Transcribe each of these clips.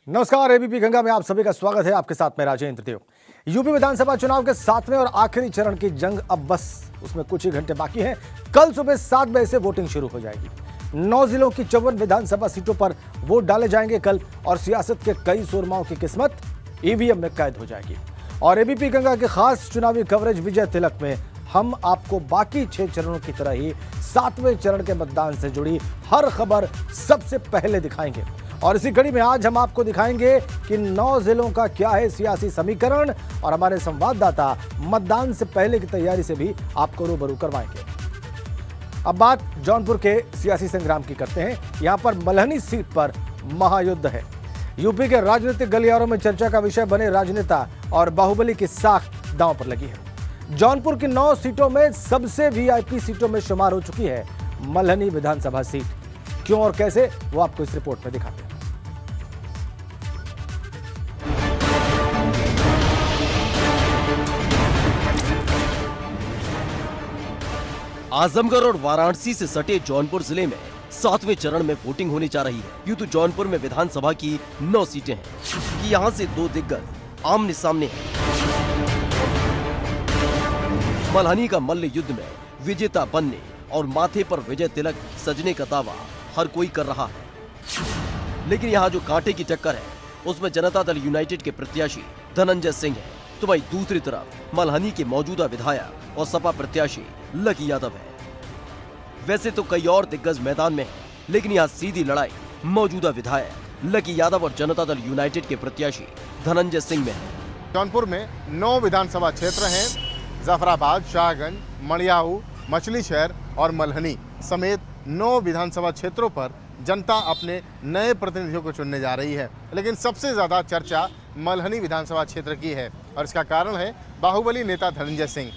नमस्कार, एबीपी गंगा में आप सभी का स्वागत है। आपके साथ मैं राजेंद्र देव। यूपी विधानसभा चुनाव के 7वें और आखिरी चरण की जंग अब बस उसमें कुछ ही घंटे बाकी हैं। कल सुबह 7 बजे से वोटिंग शुरू हो जाएगी। 9 जिलों की 54 विधानसभा सीटों पर वोट डाले जाएंगे कल, और सियासत के कई सुरमाओं की किस्मत ईवीएम में कैद हो जाएगी। और एबीपी गंगा के खास चुनावी कवरेज विजय तिलक में हम आपको बाकी 6 चरणों की तरह ही 7वें चरण के मतदान से जुड़ी हर खबर सबसे पहले दिखाएंगे। और इसी कड़ी में आज हम आपको दिखाएंगे कि 9 जिलों का क्या है सियासी समीकरण, और हमारे संवाददाता मतदान से पहले की तैयारी से भी आपको रूबरू करवाएंगे। अब बात जौनपुर के सियासी संग्राम की करते हैं। यहां पर मल्हनी सीट पर महायुद्ध है। यूपी के राजनीतिक गलियारों में चर्चा का विषय बने राजनेता और बाहुबली की साख दांव पर लगी है। जौनपुर की 9 सीटों में सबसे वीआईपी सीटों में शुमार हो चुकी है मल्हनी विधानसभा सीट। क्यों और कैसे, वो आपको इस रिपोर्ट में दिखाते हैं। आजमगढ़ और वाराणसी से सटे जौनपुर जिले में 7वें चरण में वोटिंग होने जा रही है। यूं तो जौनपुर में विधानसभा की 9 सीटें हैं कि यहां से 2 दिग्गज आमने सामने हैं। मल्हनी का मल्ल युद्ध में विजेता बनने और माथे पर विजय तिलक सजने का दावा हर कोई कर रहा है, लेकिन यहाँ जो कांटे की टक्कर है उसमें जनता दल यूनाइटेड के प्रत्याशी धनंजय सिंह है, तो वहीं दूसरी तरफ मल्हनी के मौजूदा विधायक और सपा प्रत्याशी लकी यादव है। वैसे तो कई और दिग्गज मैदान में हैं, लेकिन यहाँ सीधी लड़ाई मौजूदा विधायक लकी यादव और जनता दल यूनाइटेड के प्रत्याशी धनंजय सिंह में है। जौनपुर में 9 विधानसभा क्षेत्र हैं। जफराबाद, शाहगंज, मड़ियाऊ, मछली शहर और मल्हनी समेत 9 विधानसभा क्षेत्रों पर जनता अपने नए प्रतिनिधियों को चुनने जा रही है, लेकिन सबसे ज़्यादा चर्चा मल्हनी विधानसभा क्षेत्र की है, और इसका कारण है बाहुबली नेता धनंजय सिंह।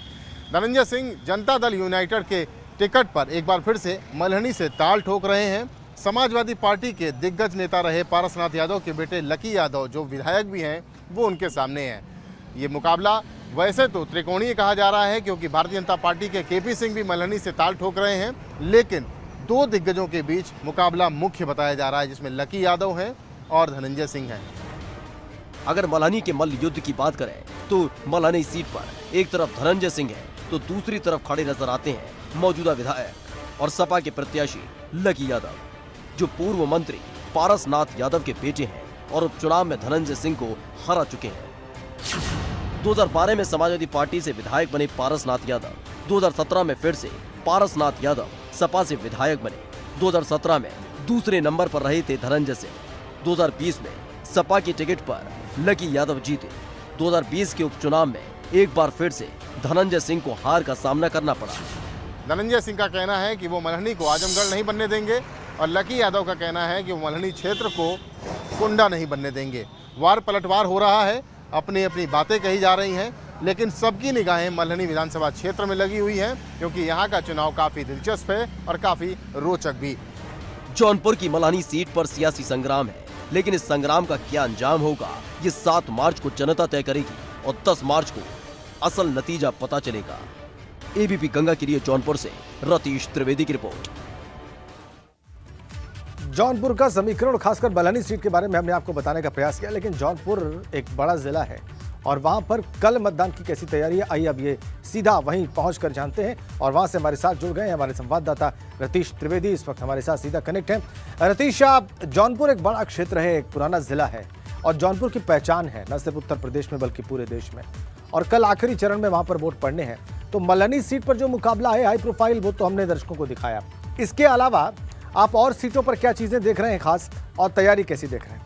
धनंजय सिंह जनता दल यूनाइटेड के टिकट पर एक बार फिर से मल्हनी से ताल ठोक रहे हैं। समाजवादी पार्टी के दिग्गज नेता रहे पारसनाथ यादव के बेटे लकी यादव, जो विधायक भी हैं, वो उनके सामने हैं। ये मुकाबला वैसे तो त्रिकोणीय कहा जा रहा है, क्योंकि भारतीय जनता पार्टी के केपी सिंह भी मल्हनी से ताल ठोक रहे हैं, लेकिन 2 दिग्गजों के बीच मुकाबला मुख्य बताया जा रहा है, जिसमें लकी यादव हैं और धनंजय सिंह हैं। अगर मल्हनी के मल्ल युद्ध की बात करें तो मल्हनी सीट पर एक तरफ धनंजय सिंह है, तो दूसरी तरफ खड़े नजर आते हैं मौजूदा विधायक और सपा के प्रत्याशी लकी यादव, जो पूर्व मंत्री पारसनाथ यादव के बेटे हैं और उपचुनाव में धनंजय सिंह को हरा चुके हैं। 2012 में समाजवादी पार्टी से विधायक बने पारसनाथ यादव 2017 में फिर से पारसनाथ यादव सपा से विधायक बने। 2017 में दूसरे नंबर पर रहे थे धनंजय सिंह। 2020 में सपा की टिकट पर लकी यादव जीते। 2020 के उपचुनाव में एक बार फिर से धनंजय सिंह को हार का सामना करना पड़ा। धनंजय सिंह का कहना है कि वो मल्हनी को आजमगढ़ नहीं बनने देंगे, और लकी यादव का कहना है कि वो मल्हनी क्षेत्र को कुंडा नहीं बनने देंगे। वार पलटवार हो रहा है, अपनी अपनी बातें कही जा रही हैं, लेकिन सबकी निगाहें मल्हनी विधानसभा क्षेत्र में लगी हुई हैं, क्योंकि यहाँ का चुनाव काफ़ी दिलचस्प है और काफ़ी रोचक भी। जौनपुर की मल्हनी सीट पर सियासी संग्राम है, लेकिन इस संग्राम का क्या अंजाम होगा ये 7 मार्च को जनता तय करेगी, और 10 मार्च को असल नतीजा पता चलेगा। एबीपी गंगा के लिए जौनपुर से रतीश त्रिवेदी की रिपोर्ट। जौनपुर का समीकरण, खासकर मल्हनी सीट के बारे में हमने आपको बताने का प्रयास किया, लेकिन जौनपुर एक बड़ा जिला है और वहां पर कल मतदान की कैसी तैयारी है, आइए अब ये सीधा वहीं पहुंचकर जानते हैं। और वहां से हमारे साथ जुड़ गए हैं हमारे संवाददाता रतीश त्रिवेदी, इस वक्त हमारे साथ सीधा कनेक्ट हैं। रतीश, जौनपुर एक बड़ा क्षेत्र है, एक पुराना जिला है, और जौनपुर की पहचान है न सिर्फ उत्तर प्रदेश में बल्कि पूरे देश में, और कल आखिरी चरण में वहां पर वोट पड़ने हैं। तो मल्हनी सीट पर जो मुकाबला है हाई प्रोफाइल, वो तो हमने दर्शकों को दिखाया। इसके अलावा आप और सीटों पर क्या चीजें देख रहे हैं खास, और तैयारी कैसी देख रहे हैं?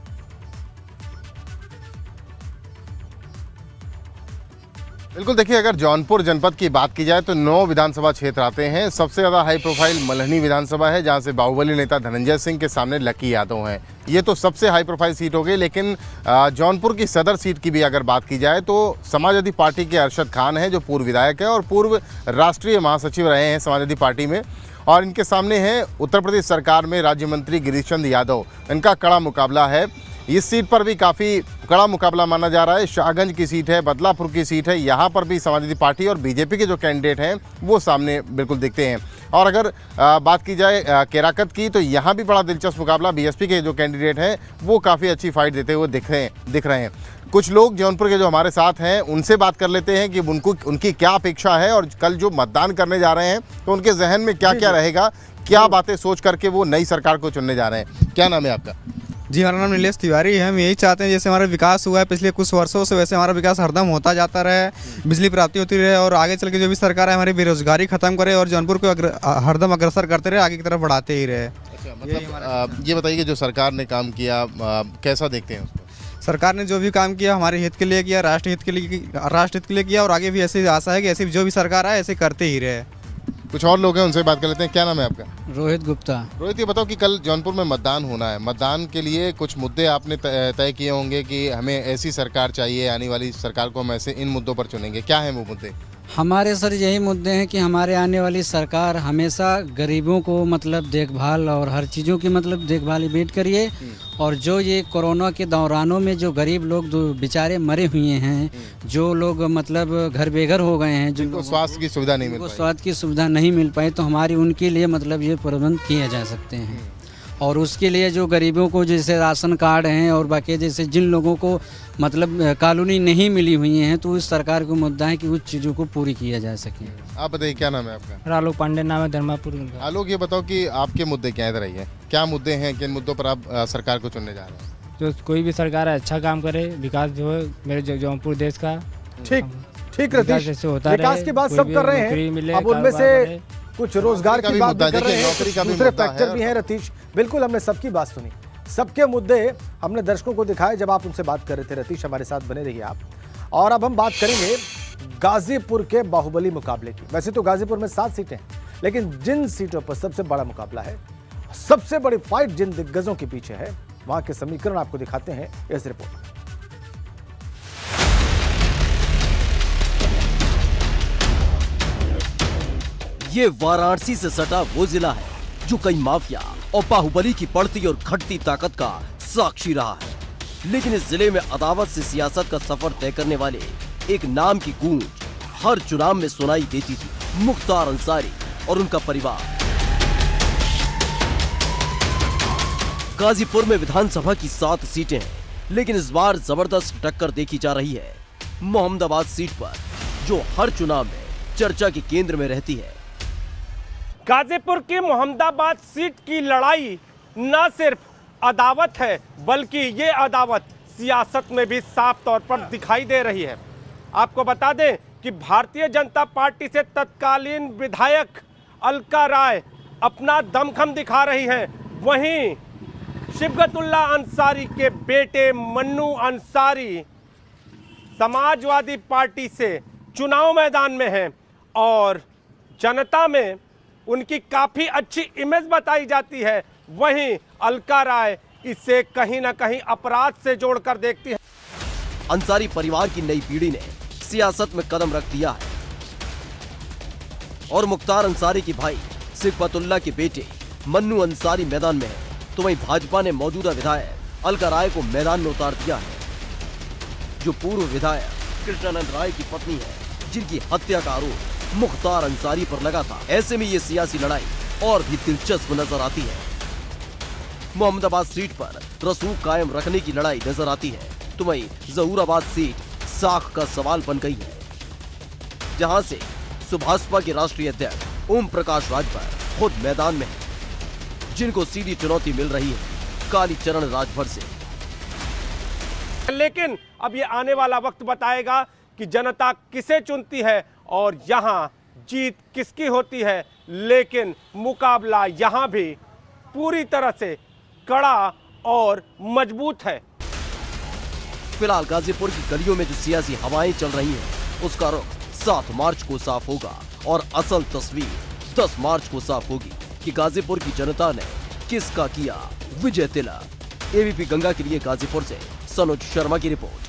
बिल्कुल, देखिए, अगर जौनपुर जनपद की बात की जाए तो 9 विधानसभा क्षेत्र आते हैं। सबसे ज़्यादा हाई प्रोफाइल मल्हनी विधानसभा है, जहां से बाहुबली नेता धनंजय सिंह के सामने लकी यादव हैं। ये तो सबसे हाई प्रोफाइल सीट हो गई, लेकिन जौनपुर की सदर सीट की भी अगर बात की जाए तो समाजवादी पार्टी के अरशद खान है, जो पूर्व विधायक है और पूर्व राष्ट्रीय महासचिव रहे हैं समाजवादी पार्टी में, और इनके सामने है उत्तर प्रदेश सरकार में राज्य मंत्री गिरीश चंद्र यादव। इनका कड़ा मुकाबला है। इस सीट पर भी काफ़ी कड़ा मुकाबला माना जा रहा है। शाहगंज की सीट है, बदलापुर की सीट है, यहाँ पर भी समाजवादी पार्टी और बीजेपी के जो कैंडिडेट हैं वो सामने बिल्कुल दिखते हैं। और अगर बात की जाए केराकत की, तो यहाँ भी बड़ा दिलचस्प मुकाबला। बीएसपी के जो कैंडिडेट हैं वो काफ़ी अच्छी फाइट देते हुए दिख रहे हैं। कुछ लोग जौनपुर के जो हमारे साथ हैं उनसे बात कर लेते हैं कि उनकी क्या अपेक्षा है और कल जो मतदान करने जा रहे हैं तो उनके जहन में क्या क्या रहेगा, क्या बातें सोच करके वो नई सरकार को चुनने जा रहे हैं। क्या नाम है आपका? जी, हमारा नाम नीलेश तिवारी है। हम यही चाहते हैं जैसे हमारा विकास हुआ है पिछले कुछ वर्षों से, वैसे हमारा विकास हरदम होता जाता रहे, बिजली प्राप्ति होती रहे और आगे चल के जो भी सरकार है हमारी बेरोजगारी खत्म करे और जौनपुर को हरदम अग्रसर करते रहे, आगे की तरफ बढ़ाते ही रहे। अच्छा, मतलब ये बताइए कि जो सरकार ने काम किया कैसा देखते हैं उसको? सरकार ने जो भी काम किया हमारे हित के लिए किया, राष्ट्र हित के लिए किया और आगे भी ऐसी आशा है कि ऐसी जो भी सरकार आए ऐसे करते ही रहे। कुछ और लोग हैं, उनसे बात कर लेते हैं। क्या नाम है आपका? रोहित गुप्ता। रोहित, ये बताओ कि कल जौनपुर में मतदान होना है, मतदान के लिए कुछ मुद्दे आपने तय किए होंगे कि हमें ऐसी सरकार चाहिए, आने वाली सरकार को हम ऐसे इन मुद्दों पर चुनेंगे। क्या है वो मुद्दे? हमारे सर यही मुद्दे हैं कि हमारे आने वाली सरकार हमेशा गरीबों को मतलब देखभाल और हर चीज़ों की मतलब देखभाल वेट करिए। और जो ये कोरोना के दौरानों में जो गरीब लोग बेचारे मरे हुए हैं, जो लोग मतलब घर बेघर हो गए हैं, जिनको स्वास्थ्य की सुविधा नहीं मिल पाई, स्वास्थ्य की सुविधा नहीं मिल पाई, तो हमारी उनके लिए मतलब ये प्रबंध किए जा सकते हैं। और उसके लिए जो गरीबों को जैसे राशन कार्ड हैं और बाकी जैसे जिन लोगों को मतलब कॉलोनी नहीं मिली हुई हैं, तो इस सरकार को मुद्दा है कि उस चीज़ों को पूरी किया जा सके। आप बताइए, क्या नाम है आपका? आलोक पांडे नाम है, धर्मापुर का। आलोक, ये बताओ कि आपके मुद्दे क्या इधर है, क्या मुद्दे हैं, किन मुद्दों पर आप सरकार को चुनने जा रहे हैं? जो कोई भी सरकार है अच्छा काम करे, विकास जो है मेरे जौनपुर देश का ठीक रतीश, जैसे होता विकास की बात सब कर रहे हैं। अब उनमें से कुछ रोजगार की बात भी कर रहे हैं, दूसरे फैक्टर भी हैं रतीश। बिल्कुल, हमने सबकी बात सुनी, सबके मुद्दे हमने दर्शकों को दिखाए जब आप उनसे बात कर रहे थे। रतीश, हमारे साथ बने रहिए आप। और अब हम बात करेंगे गाजीपुर के बाहुबली मुकाबले की। वैसे तो गाजीपुर में 7 सीटें हैं, लेकिन जिन सीटों पर सबसे बड़ा मुकाबला है, सबसे बड़ी फाइट जिन दिग्गजों के पीछे है, वहां के समीकरण आपको दिखाते हैं इस रिपोर्ट में। ये वाराणसी से सटा वो जिला है जो कई माफिया और बाहुबली की बढ़ती और घटती ताकत का साक्षी रहा है। लेकिन इस जिले में अदावत से सियासत का सफर तय करने वाले एक नाम की गूंज हर चुनाव में सुनाई देती थी, मुख्तार अंसारी और उनका परिवार। गाजीपुर में विधानसभा की 7 सीटें हैं, लेकिन इस बार जबरदस्त टक्कर देखी जा रही है मोहम्मदाबाद सीट पर, जो हर चुनाव में चर्चा के केंद्र में रहती है। गाजीपुर की मोहम्मदाबाद सीट की लड़ाई न सिर्फ अदावत है, बल्कि ये अदावत सियासत में भी साफ तौर पर दिखाई दे रही है। आपको बता दें कि भारतीय जनता पार्टी से तत्कालीन विधायक अलका राय अपना दमखम दिखा रही हैं। वहीं शिबगतुल्ला अंसारी के बेटे मन्नू अंसारी समाजवादी पार्टी से चुनाव मैदान में हैं और जनता में उनकी काफ़ी अच्छी इमेज बताई जाती है। वहीं अलका राय इसे कहीं ना कहीं अपराध से जोड़कर देखती है। अंसारी परिवार की नई पीढ़ी ने सियासत में कदम रख दिया है और मुख्तार अंसारी के भाई शिबगतुल्ला के बेटे मन्नू अंसारी मैदान में है, तो वहीं भाजपा ने मौजूदा विधायक अलका राय को मैदान में उतार दिया है, जो पूर्व विधायक कृष्णानंद राय की पत्नी है, जिनकी हत्या का आरोप मुख्तार अंसारी पर लगा था। ऐसे में ये सियासी लड़ाई और भी दिलचस्प नजर आती है। मोहम्मदाबाद सीट पर रसूख कायम रखने की लड़ाई नजर आती है, तो वहीं जहूराबाद सीट साख का सवाल बन गई है, जहां से सुभाषपा के राष्ट्रीय अध्यक्ष ओम प्रकाश राजभर खुद मैदान में है, जिनको सीधी चुनौती मिल रही है कालीचरण राजभर से। लेकिन अब ये आने वाला वक्त बताएगा कि जनता किसे चुनती है और यहाँ जीत किसकी होती है। लेकिन मुकाबला यहाँ भी पूरी तरह से कड़ा और मजबूत है। फिलहाल गाजीपुर की गलियों में जो सियासी हवाएं चल रही हैं, उसका रुख 7 मार्च को साफ होगा और असल तस्वीर 10 मार्च को साफ होगी कि गाजीपुर की जनता ने किसका किया विजय तिलक। एबीपी गंगा के लिए गाजीपुर से सनोज शर्मा की रिपोर्ट।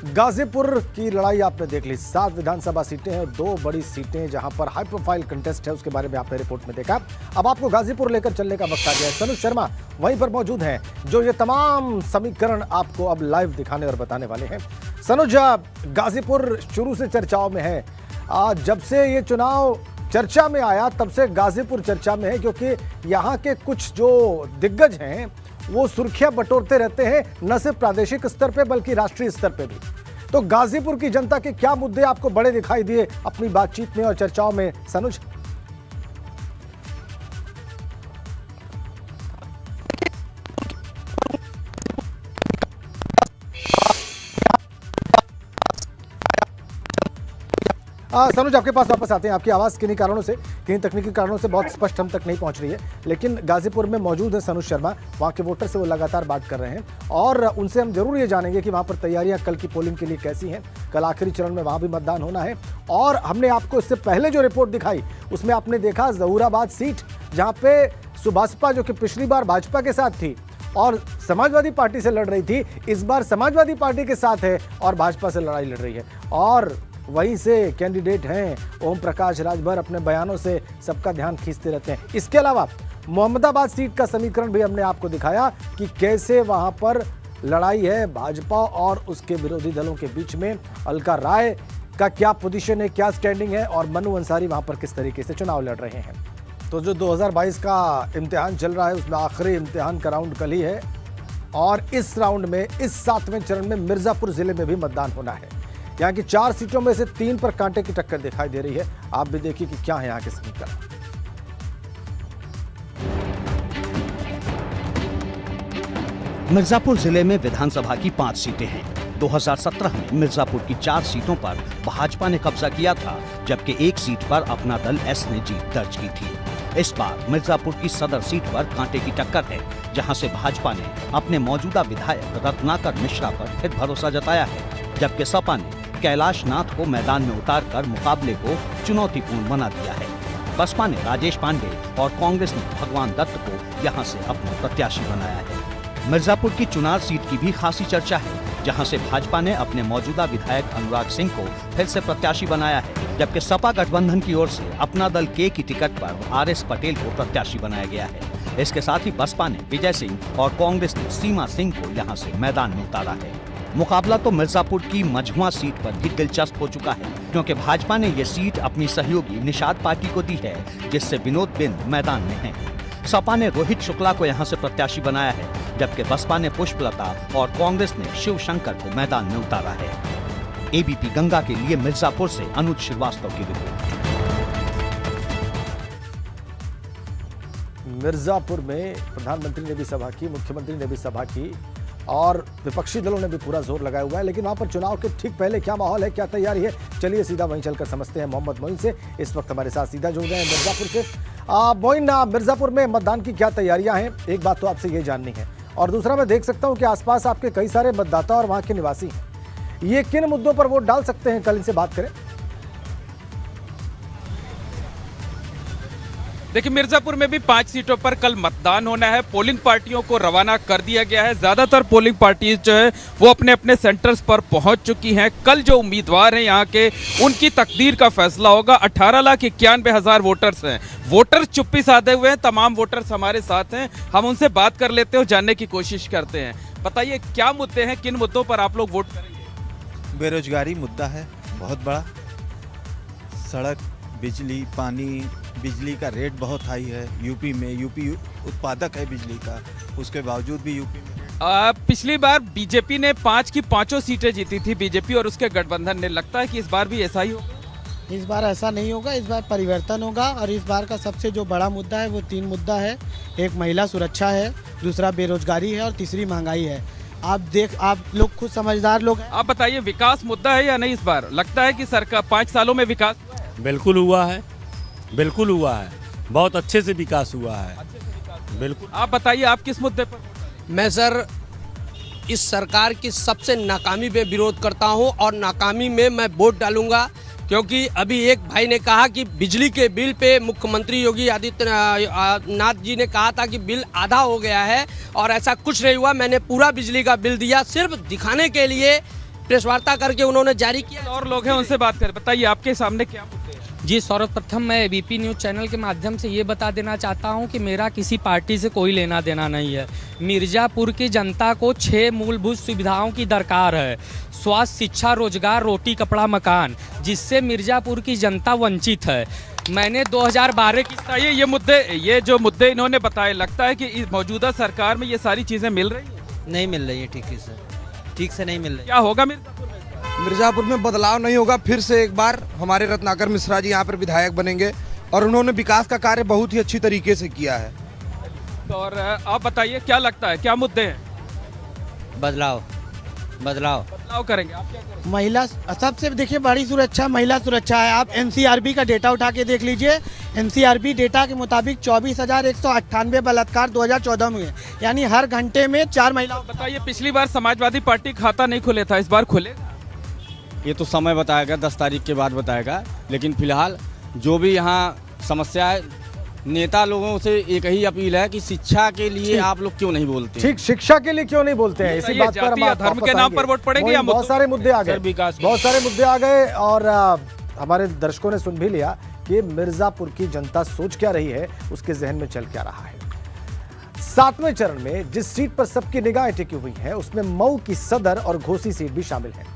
गाजीपुर की लड़ाई आपने देख ली। 7 विधानसभा सीटें हैं, 2 बड़ी सीटें जहां पर हाई प्रोफाइल कंटेस्ट है, उसके बारे में आपने रिपोर्ट में देखा। अब आपको गाजीपुर लेकर चलने का वक्त आ गया है। सनुज शर्मा वहीं पर मौजूद हैं, जो ये तमाम समीकरण आपको अब लाइव दिखाने और बताने वाले हैं। सनुज, गाजीपुर शुरू से चर्चाओं में है। जब से ये चुनाव चर्चा में आया तब से गाजीपुर चर्चा में है, क्योंकि यहाँ के कुछ जो दिग्गज हैं वो सुर्खियां बटोरते रहते हैं, न सिर्फ प्रादेशिक स्तर पे बल्कि राष्ट्रीय स्तर पे भी। तो गाजीपुर की जनता के क्या मुद्दे आपको बड़े दिखाई दिए अपनी बातचीत में और चर्चाओं में, सनुज? सनुज, आपके पास वापस आते हैं। आपकी आवाज़ किन्हीं कारणों से, किन्हीं तकनीकी कारणों से बहुत स्पष्ट हम तक नहीं पहुंच रही है, लेकिन गाजीपुर में मौजूद है सनुज शर्मा। वहां के वोटर से वो लगातार बात कर रहे हैं और उनसे हम जरूर ये जानेंगे कि वहां पर तैयारियां कल की पोलिंग के लिए कैसी हैं। कल आखिरी चरण में वहां भी मतदान होना है और हमने आपको इससे पहले जो रिपोर्ट दिखाई उसमें आपने देखा जहूराबाद सीट, जहाँ पे सुभाषपा जो कि पिछली बार भाजपा के साथ थी और समाजवादी पार्टी से लड़ रही थी, इस बार समाजवादी पार्टी के साथ है और भाजपा से लड़ाई लड़ रही है। और वहीं से कैंडिडेट हैं ओम प्रकाश राजभर, अपने बयानों से सबका ध्यान खींचते रहते हैं। इसके अलावा मोहम्मदाबाद सीट का समीकरण भी हमने आपको दिखाया कि कैसे वहां पर लड़ाई है भाजपा और उसके विरोधी दलों के बीच में। अलका राय का क्या पोजीशन है, क्या स्टैंडिंग है और मनु अंसारी वहां पर किस तरीके से चुनाव लड़ रहे हैं। तो जो 2022 का इम्तिहान चल रहा है उसमें आखिरी इम्तिहान का राउंड कल ही है और इस राउंड में, इस 7वें चरण में मिर्जापुर जिले में भी मतदान होना है। यहाँ की 4 सीटों में से 3 पर कांटे की टक्कर दिखाई दे रही है। आप भी देखिए कि क्या है यहाँ के समीकरण। मिर्जापुर जिले में विधानसभा की 5 सीटें हैं। 2017 में मिर्जापुर की 4 सीटों पर भाजपा ने कब्जा किया था, जबकि 1 सीट पर अपना दल एस ने जीत दर्ज की थी। इस बार मिर्जापुर की सदर सीट पर कांटे की टक्कर है, जहां से भाजपा ने अपने मौजूदा विधायक रत्नाकर मिश्रा पर फिर भरोसा जताया है, जबकि सपा ने कैलाश नाथ को मैदान में उतारकर मुकाबले को चुनौतीपूर्ण बना दिया है। बसपा ने राजेश पांडे और कांग्रेस ने भगवान दत्त को यहां से अपना प्रत्याशी बनाया है। मिर्जापुर की चुनार सीट की भी खासी चर्चा है, जहां से भाजपा ने अपने मौजूदा विधायक अनुराग सिंह को फिर से प्रत्याशी बनाया है, जबकि सपा गठबंधन की ओर से अपना दल के की टिकट पर आरएस पटेल को प्रत्याशी बनाया गया है। इसके साथ ही बसपा ने विजय सिंह और कांग्रेस ने सीमा सिंह को यहां से मैदान में उतारा है। मुकाबला तो मिर्जापुर की मझुआ सीट पर भी दिलचस्प हो चुका है, क्योंकि भाजपा ने ये सीट अपनी सहयोगी निषाद पार्टी को दी है, जिससे विनोद बिंद मैदान में हैं। सपा ने रोहित शुक्ला को यहां से प्रत्याशी बनाया है, जबकि बसपा ने पुष्पलता और कांग्रेस ने शिव शंकर को मैदान में उतारा है। एबीपी गंगा के लिए मिर्जापुर से अनुज श्रीवास्तव की रिपोर्ट। मिर्जापुर में प्रधानमंत्री ने भी सभा की, मुख्यमंत्री ने भी सभा की और विपक्षी दलों ने भी पूरा जोर लगाया हुआ है। लेकिन वहां पर चुनाव के ठीक पहले क्या माहौल है, क्या तैयारी है, चलिए सीधा वहीं चलकर समझते हैं। मोहम्मद मोइन से इस वक्त हमारे साथ सीधा जुड़ गए हैं मिर्जापुर से। मोइन, मिर्जापुर में मतदान की क्या तैयारियां हैं? एक बात तो आपसे ये जाननी है और दूसरा मैं देख सकता हूं कि आसपास आपके कई सारे मतदाता और वहां के निवासी हैं। ये किन मुद्दों पर वोट डाल सकते हैं, कल इनसे बात करें। देखिए, मिर्जापुर में भी 5 सीटों पर कल मतदान होना है। पोलिंग पार्टियों को रवाना कर दिया गया है। ज़्यादातर पोलिंग पार्टी जो है वो अपने अपने सेंटर्स पर पहुंच चुकी हैं। कल जो उम्मीदवार हैं यहाँ के, उनकी तकदीर का फैसला होगा। 18,91,000 वोटर्स हैं। वोटर चुप्पी साधे हुए हैं। तमाम वोटर्स हमारे साथ हैं, हम उनसे बात कर लेते हैं और जानने की कोशिश करते हैं। बताइए, क्या मुद्दे हैं, किन मुद्दों पर आप लोग वोट करेंगे? बेरोजगारी मुद्दा है बहुत बड़ा। सड़क, बिजली, पानी, बिजली का रेट बहुत हाई है यूपी में। यूपी उत्पादक है बिजली का, उसके बावजूद भी यूपी में पिछली बार बीजेपी ने 5 की 5 सीटें जीती थी, बीजेपी और उसके गठबंधन ने। लगता है कि इस बार भी ऐसा ही होगा? इस बार ऐसा नहीं होगा, इस बार परिवर्तन होगा। और इस बार का सबसे जो बड़ा मुद्दा है वो 3 मुद्दा है। एक महिला सुरक्षा है, दूसरा बेरोजगारी है और तीसरी महंगाई है। आप लोग खुद समझदार लोग हैं। आप बताइए, विकास मुद्दा है या नहीं इस बार? लगता है कि सरकार 5 सालों में विकास? बिल्कुल हुआ है, बिल्कुल हुआ है, बहुत अच्छे से विकास हुआ है। बिल्कुल। आप बताइए, आप किस मुद्दे पर? मैं सर इस सरकार की सबसे नाकामी में विरोध करता हूं और नाकामी में मैं वोट डालूंगा, क्योंकि अभी एक भाई ने कहा कि बिजली के बिल पे मुख्यमंत्री योगी आदित्यनाथ जी ने कहा था कि बिल आधा हो गया है, और ऐसा कुछ नहीं हुआ। मैंने पूरा बिजली का बिल दिया, सिर्फ दिखाने के लिए प्रेस वार्ता करके उन्होंने जारी किया। और लोग हैं उनसे बात करें, बताइए आपके सामने क्या मुद्दे हैं? जी, सर्वप्रथम मैं एबीपी न्यूज़ चैनल के माध्यम से ये बता देना चाहता हूँ कि मेरा किसी पार्टी से कोई लेना देना नहीं है। मिर्ज़ापुर की जनता को 6 मूलभूत सुविधाओं की दरकार है: स्वास्थ्य, शिक्षा, रोजगार, रोटी, कपड़ा, मकान, जिससे मिर्ज़ापुर की जनता वंचित है। मैंने 2012 की ये जो मुद्दे इन्होंने बताए, लगता है कि इस मौजूदा सरकार में ये सारी चीज़ें मिल रही हैं? नहीं मिल रही है, ठीक से नहीं मिल रही। क्या होगा मिर्ज़ापुर में? मिर्ज़ापुर में बदलाव नहीं होगा। फिर से एक बार हमारे रत्नाकर मिश्रा जी यहाँ पर विधायक बनेंगे और उन्होंने विकास का कार्य बहुत ही अच्छी तरीके से किया है। तो और आप बताइए क्या लगता है, क्या मुद्दे हैं? बदलाव करेंगे आप, क्या करेंगे? महिला सबसे देखिए बड़ी सुरक्षा महिला सुरक्षा है। आप एनसीआरबी का डेटा उठा के देख लीजिए। एनसीआरबी डेटा के मुताबिक 24,198 बलात्कार 2014 में हुए, यानी हर घंटे में 4 महिलाओं। बताइए, पिछली बार समाजवादी पार्टी खाता नहीं खुले था, इस बार खुलेगा? ये तो समय बताएगा, 10 तारीख के बाद बताएगा। लेकिन फिलहाल जो भी यहाँ समस्या है, नेता लोगों से एक ही अपील है कि शिक्षा के लिए आप लोग क्यों नहीं बोलते? ठीक, शिक्षा के लिए क्यों नहीं बोलते हैं, इसी बात पर हम धर्म के नाम पर वोट पड़ेगी या बहुत सारे मुद्दे आ गए, बहुत सारे मुद्दे आ गए और हमारे दर्शकों ने सुन भी लिया कि मिर्जापुर की जनता सोच क्या रही है, उसके जहन में चल क्या रहा है। 7वें चरण में जिस सीट पर सबकी निगाहें टिकी हुई हैं, उसमें मऊ की सदर और घोसी सीट भी शामिल है।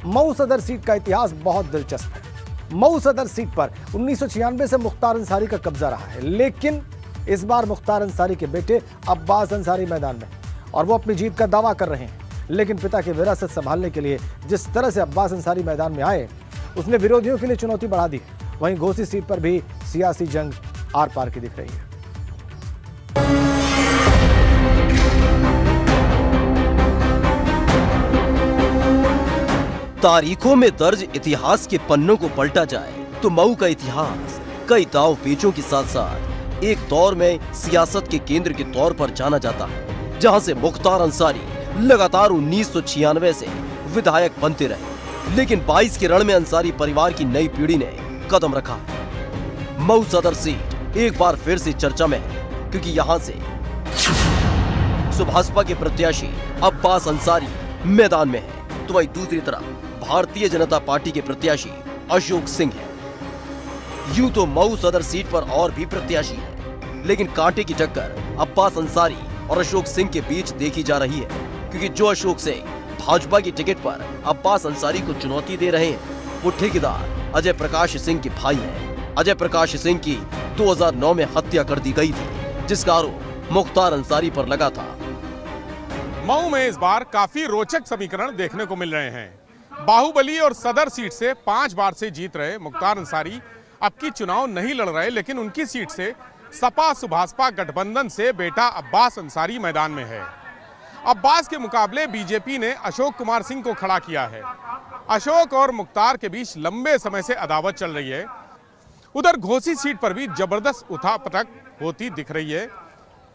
मऊ सदर सीट का इतिहास बहुत दिलचस्प है। मऊ सदर सीट पर 1996 से मुख्तार अंसारी का कब्जा रहा है, लेकिन इस बार मुख्तार अंसारी के बेटे अब्बास अंसारी मैदान में और वो अपनी जीत का दावा कर रहे हैं। लेकिन पिता की विरासत संभालने के लिए जिस तरह से अब्बास अंसारी मैदान में आए, उसने विरोधियों के लिए चुनौती बढ़ा दी। वहीं घोसी सीट पर भी सियासी जंग आर पार की दिख रही है। तारीखों में दर्ज इतिहास के पन्नों को पलटा जाए तो मऊ का इतिहास कई दाव पेचों के साथ साथ एक दौर में सियासत के केंद्र के तौर पर जाना जाता है, जहां से मुख्तार अंसारी लगातार 1996 से विधायक बनते रहे। लेकिन 22 के रण में अंसारी परिवार की नई पीढ़ी ने कदम रखा। मऊ सदर सीट एक बार फिर से चर्चा में है, क्योंकि यहां से भाजपा के प्रत्याशी अब्बास अंसारी मैदान में है, तो वहीं दूसरी तरफ भारतीय जनता पार्टी के प्रत्याशी अशोक सिंह है। यूं तो मऊ सदर सीट पर और भी प्रत्याशी है, लेकिन कांटे की टक्कर अब्बास अंसारी और अशोक सिंह के बीच देखी जा रही है, क्योंकि जो अशोक सिंह भाजपा की टिकट पर अब्बास अंसारी को चुनौती दे रहे हैं, वो ठेकेदार अजय प्रकाश सिंह के भाई हैं। अजय प्रकाश सिंह की 2009 में हत्या कर दी गई थी, जिसका आरोप मुख्तार अंसारी पर लगा था। मऊ में इस बार काफी रोचक समीकरण देखने को मिल रहे हैं। बाहुबली और सदर सीट से 5 बार से जीत रहे मुख्तार अंसारी अब की चुनाव नहीं लड़ रहे, लेकिन उनकी सीट से सपा सुभासपा गठबंधन से बेटा अब्बास अंसारी मैदान में है। अब्बास के मुकाबले बीजेपी ने अशोक कुमार सिंह को खड़ा किया है। अशोक और मुख्तार के बीच लंबे समय से अदावत चल रही है। उधर घोसी सीट पर भी जबरदस्त उठापटक होती दिख रही है।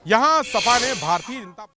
यहां सपा ने भारतीय जनता